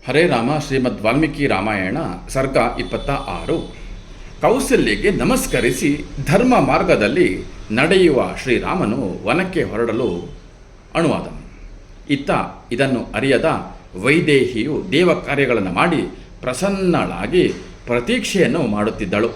ಹರೇ ರಾಮ ಶ್ರೀಮದ್ ವಾಲ್ಮೀಕಿ ರಾಮಾಯಣ ಸರ್ಗ 26. ಕೌಸಲ್ಯಗೆ ನಮಸ್ಕರಿಸಿ ಧರ್ಮ ಮಾರ್ಗದಲ್ಲಿ ನಡೆಯುವ ಶ್ರೀರಾಮನು ವನಕ್ಕೆ ಹೊರಡಲು ಅಣುವಾದನು. ಇತ್ತ ಇದನ್ನು ಅರಿಯದ ವೈದೇಹಿಯು ದೇವ ಕಾರ್ಯಗಳನ್ನು ಮಾಡಿ ಪ್ರಸನ್ನಳಾಗಿ ಪ್ರತೀಕ್ಷೆಯನ್ನು ಮಾಡುತ್ತಿದ್ದಳು.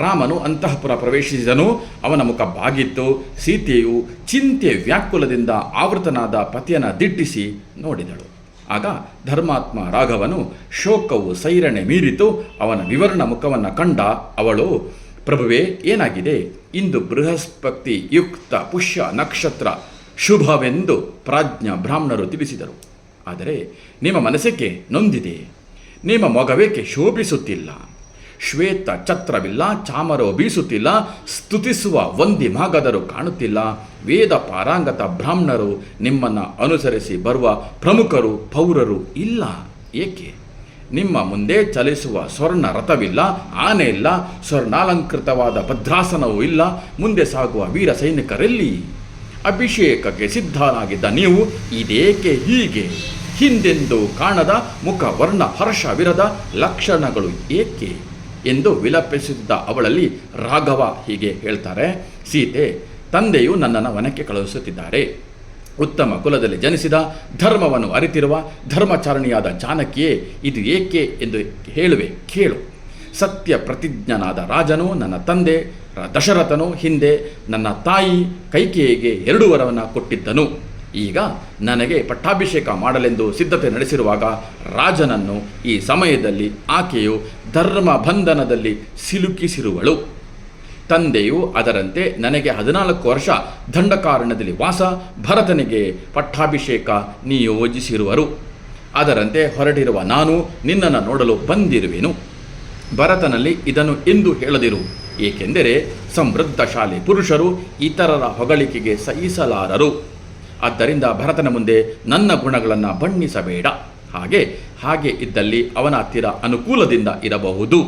ರಾಮನು ಅಂತಃಪುರ ಪ್ರವೇಶಿಸಿದನು. ಅವನ ಮುಖ ಬಾಗಿತ್ತು. ಸೀತೆಯು ಚಿಂತೆ ವ್ಯಾಕುಲದಿಂದ ಆವೃತನಾದ ಪತಿಯನ್ನು ದಿಟ್ಟಿಸಿ ನೋಡಿದಳು. ಆಗ ಧರ್ಮಾತ್ಮ ರಾಘವನು ಶೋಕವು ಸೈರಣೆ ಮೀರಿತು. ಅವನ ವಿವರ್ಣ ಮುಖವನ್ನು ಕಂಡ ಅವಳು, ಪ್ರಭುವೇ, ಏನಾಗಿದೆ? ಇಂದು ಬೃಹಸ್ಪತಿ ಯುಕ್ತ ಪುಷ್ಯ ನಕ್ಷತ್ರ ಶುಭವೆಂದು ಪ್ರಾಜ್ಞ ಬ್ರಾಹ್ಮಣರು ತಿಳಿಸಿದರು. ಆದರೆ ನಿಮ್ಮ ಮನಸ್ಸಿಗೆ ನೊಂದಿದೆ. ನಿಮ್ಮ ಮೊಗವೇಕೆ ಶೋಭಿಸುತ್ತಿಲ್ಲ? ಶ್ವೇತ ಛತ್ರವಿಲ್ಲ, ಚಾಮರೋ ಬೀಸುತ್ತಿಲ್ಲ, ಸ್ತುತಿಸುವ ವಂದಿ ಮಾಗದರು ಕಾಣುತ್ತಿಲ್ಲ. ವೇದ ಪಾರಾಂಗತ ಬ್ರಾಹ್ಮಣರು, ನಿಮ್ಮನ್ನು ಅನುಸರಿಸಿ ಬರುವ ಪ್ರಮುಖರು ಪೌರರು ಇಲ್ಲ. ಏಕೆ? ನಿಮ್ಮ ಮುಂದೆ ಚಲಿಸುವ ಸ್ವರ್ಣ ರಥವಿಲ್ಲ, ಆನೆ ಇಲ್ಲ, ಸ್ವರ್ಣಾಲಂಕೃತವಾದ ಭದ್ರಾಸನವೂ ಇಲ್ಲ. ಮುಂದೆ ಸಾಗುವ ವೀರ ಸೈನಿಕರೆಲ್ಲಿ? ಅಭಿಷೇಕಕ್ಕೆ ಸಿದ್ಧನಾಗಿದ್ದ ನೀವು ಇದೇಕೆ ಹೀಗೆ? ಹಿಂದೆಂದು ಕಾಣದ ಮುಖ ವರ್ಣ ಹರ್ಷವಿರದ ಲಕ್ಷಣಗಳು ಏಕೆ ಎಂದು ವಿಲಪಿಸುತ್ತಿದ್ದ ಅವಳಲ್ಲಿ ರಾಘವ ಹೀಗೆ ಹೇಳ್ತಾರೆ. ಸೀತೆ, ತಂದೆಯು ನನ್ನನ್ನು ವನಕ್ಕೆ ಕಳುಹಿಸುತ್ತಿದ್ದಾರೆ. ಉತ್ತಮ ಕುಲದಲ್ಲಿ ಜನಿಸಿದ ಧರ್ಮವನ್ನು ಅರಿತಿರುವ ಧರ್ಮಚಾರಣಿಯಾದ ಜಾನಕಿಯೇ, ಇದು ಏಕೆ ಎಂದು ಹೇಳುವೆ ಕೇಳು. ಸತ್ಯ ಪ್ರತಿಜ್ಞನಾದ ರಾಜನು ನನ್ನ ತಂದೆ ದಶರಥನು ಹಿಂದೆ ನನ್ನ ತಾಯಿ ಕೈಕೇಯಿಗೆ 2 ವರವನ್ನು ಕೊಟ್ಟಿದ್ದನು. ಈಗ ನನಗೆ ಪಟ್ಟಾಭಿಷೇಕ ಮಾಡಲೆಂದು ಸಿದ್ಧತೆ ನಡೆಸಿರುವಾಗ ರಾಜನನ್ನು ಈ ಸಮಯದಲ್ಲಿ ಆಕೆಯು ಧರ್ಮ ಬಂಧನದಲ್ಲಿ ಸಿಲುಕಿಸಿರುವಳು. ತಂದೆಯು ಅದರಂತೆ ನನಗೆ 14 ವರ್ಷ ದಂಡಕಾರಣ್ಯದಲ್ಲಿ ವಾಸ, ಭರತನಿಗೆ ಪಟ್ಟಾಭಿಷೇಕ ನಿಯೋಜಿಸಿರುವರು. ಅದರಂತೆ ಹೊರಟಿರುವ ನಾನು ನಿನ್ನನ್ನು ನೋಡಲು ಬಂದಿರುವೆನು. ಭರತನಲ್ಲಿ ಇದನ್ನು ಎಂದು ಹೇಳದಿರು, ಏಕೆಂದರೆ ಸಮೃದ್ಧಶಾಲಿ ಪುರುಷರು ಇತರರ ಹೊಗಳಿಕೆಗೆ ಸಹಿಸಲಾರರು. ಆದ್ದರಿಂದ ಭರತನ ಮುಂದೆ ನನ್ನ ಗುಣಗಳನ್ನು ಬಣ್ಣಿಸಬೇಡ. ಹಾಗೆ ಇದ್ದಲ್ಲಿ ಅವನ ಹತ್ತಿರ ಅನುಕೂಲದಿಂದ ಇರಬಹುದು.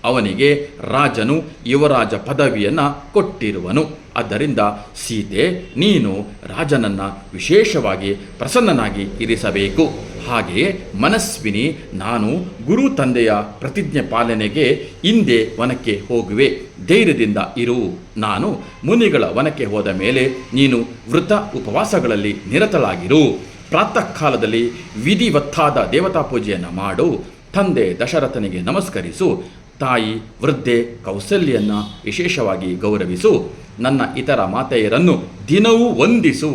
ಅವನಿಗೆ ರಾಜನು ಯುವರಾಜ ಪದವಿಯನ್ನು ಕೊಟ್ಟಿರುವನು. ಆದ್ದರಿಂದ ಸೀತೆ, ನೀನು ರಾಜನನ್ನು ವಿಶೇಷವಾಗಿ ಪ್ರಸನ್ನನಾಗಿ ಇರಿಸಬೇಕು. ಹಾಗೆಯೇ ಮನಸ್ವಿನಿ, ನಾನು ಗುರು ತಂದೆಯ ಪ್ರತಿಜ್ಞೆ ಪಾಲನೆಗೆ ಹಿಂದೆ ವನಕ್ಕೆ ಹೋಗುವೆ. ಧೈರ್ಯದಿಂದ ಇರು. ನಾನು ಮುನಿಗಳ ವನಕ್ಕೆ ಹೋದ ಮೇಲೆ ನೀನು ವೃತ ಉಪವಾಸಗಳಲ್ಲಿ ನಿರತಳಾಗಿರು. ಪ್ರಾತಃ ಕಾಲದಲ್ಲಿ ವಿಧಿವತ್ತಾದ ದೇವತಾ ಪೂಜೆಯನ್ನು ಮಾಡು. ತಂದೆ ದಶರಥನಿಗೆ ನಮಸ್ಕರಿಸು. ತಾಯಿ ವೃದ್ಧೆ ಕೌಸಲ್ಯನ್ನು ವಿಶೇಷವಾಗಿ ಗೌರವಿಸು. ನನ್ನ ಇತರ ಮಾತೆಯರನ್ನು ದಿನವೂ ವಂದಿಸು.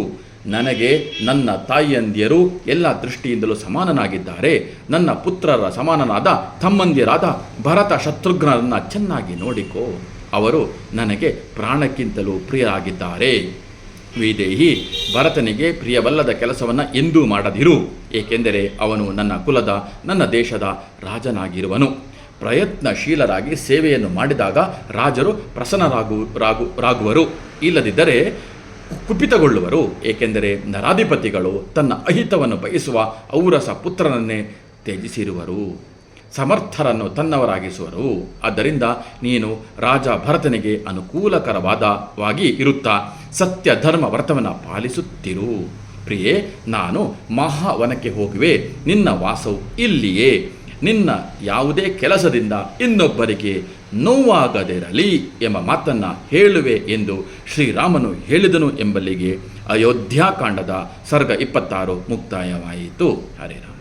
ನನಗೆ ನನ್ನ ತಾಯಿಯಂದಿಯರು ಎಲ್ಲ ದೃಷ್ಟಿಯಿಂದಲೂ ಸಮಾನನಾಗಿದ್ದಾರೆ. ನನ್ನ ಪುತ್ರರ ಸಮಾನನಾದ ತಮ್ಮಂದಿರಾದ ಭರತ ಶತ್ರುಘ್ನರನ್ನು ಚೆನ್ನಾಗಿ ನೋಡಿಕೋ. ಅವರು ನನಗೆ ಪ್ರಾಣಕ್ಕಿಂತಲೂ ಪ್ರಿಯರಾಗಿದ್ದಾರೆ. ವೈದೇಹಿ, ಭರತನಿಗೆ ಪ್ರಿಯವಲ್ಲದ ಕೆಲಸವನ್ನು ಎಂದೂ ಮಾಡದಿರು. ಏಕೆಂದರೆ ಅವನು ನನ್ನ ಕುಲದ, ನನ್ನ ದೇಶದ ರಾಜನಾಗಿರುವನು. ಪ್ರಯತ್ನಶೀಲರಾಗಿ ಸೇವೆಯನ್ನು ಮಾಡಿದಾಗ ರಾಜರು ಪ್ರಸನ್ನರಾಗುವರು. ಇಲ್ಲದಿದ್ದರೆ ಕುಪಿತಗೊಳ್ಳುವರು. ಏಕೆಂದರೆ ನರಾಧಿಪತಿಗಳು ತನ್ನ ಅಹಿತವನ್ನು ಬಯಸುವ ಔರಸ ಪುತ್ರನನ್ನೇ ತ್ಯಜಿಸಿರುವರು, ಸಮರ್ಥರನ್ನು ತನ್ನವರಾಗಿಸುವರು. ಆದ್ದರಿಂದ ನೀನು ರಾಜ ಭರತನಿಗೆ ಅನುಕೂಲಕರವಾಗಿ ಇರುತ್ತಾ ಸತ್ಯ ಧರ್ಮ ವ್ರತವನ್ನು ಪಾಲಿಸುತ್ತಿರು. ಪ್ರಿಯೇ, ನಾನು ಮಹಾವನಕ್ಕೆ ಹೋಗುವೆ. ನಿನ್ನ ವಾಸವು ಇಲ್ಲಿಯೇ. ನಿನ್ನ ಯಾವುದೇ ಕೆಲಸದಿಂದ ಇನ್ನೊಬ್ಬರಿಗೆ ನೋವಾಗದಿರಲಿ ಎಂಬ ಮಾತನ್ನು ಹೇಳುವೆ ಎಂದು ಶ್ರೀರಾಮನು ಹೇಳಿದನು ಎಂಬಲ್ಲಿಗೆ ಅಯೋಧ್ಯಾಕಾಂಡದ ಸರ್ಗ 26 ಮುಕ್ತಾಯವಾಯಿತು. ಹರೇ ರಾಮ.